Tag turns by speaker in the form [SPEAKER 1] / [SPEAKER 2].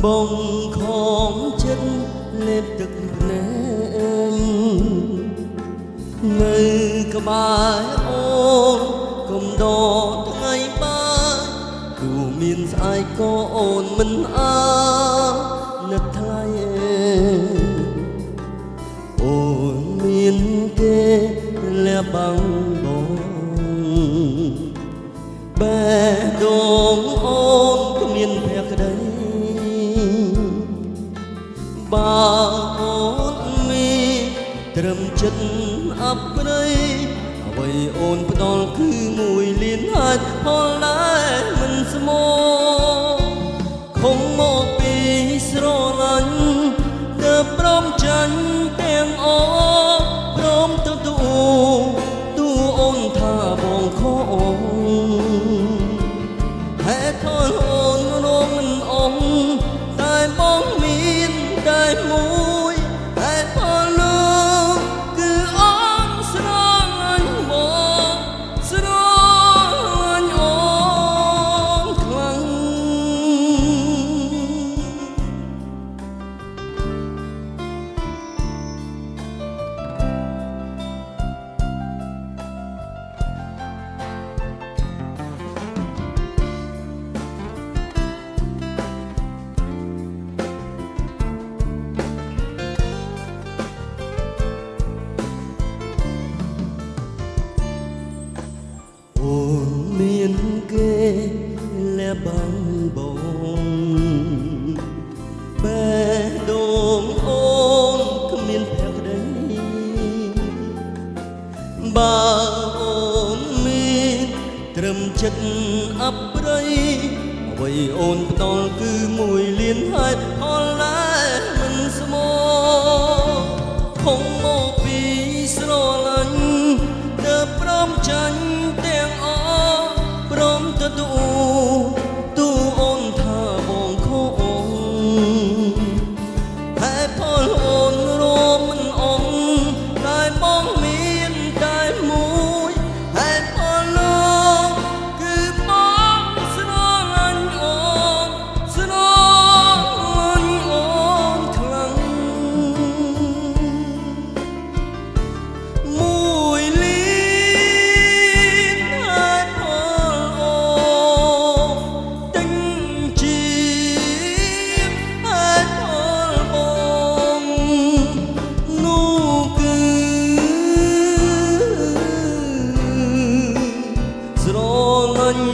[SPEAKER 1] បងខំចិត្តលេបទឹកភ្នែកនៅក្បែរអូនកុំដកថ្ងៃបាយគូមានស្អែកក៏អូនមិននឹកថ្លៃអូនមានគេលះបាំងបងបែដងអូនគ្មានភក្តីបើអូនមានត្រឹមចិត្តអប្រិយអ្វីអូនផ្ដល់គឺមួយលានហេតុផលដែលមិនស្មោខំមកពីស្រឡាញ់ទៅព្រមចាញ់ទាំងអស់ព្រមទទួលអូនថាបងខំហេតុផលអូនរងមិនអស់តែបងមានតែមួយហេតុផលនោះគឺអូនស្រឡាញ់បងស្រឡាញ់អូនខ្លាំងអូនមានគេលះបាំងបងបែដងអូនគ្មានភក្តីបើអូនមានត្រឹមចិត្តអប្រិយអ្វីអូនផ្ដល់គឺមួយលានហេតុផលដែលមិនស្មោខំមកពីស្រឡាញ់ទៅព្រមចាញ់ទាំងអស់ព្រមទទួលអូនថាបងខំហេតុផលអូនរមមិនអស់តែបងមានតែមួយហេតុផលនោះគឺបងស្រឡាញ់អូនស្រឡាញ់អូនខ្លាំងមួយលានហេតុផលអូនទិញជាហេតុផលបងនោះគឺស្រឡាញ់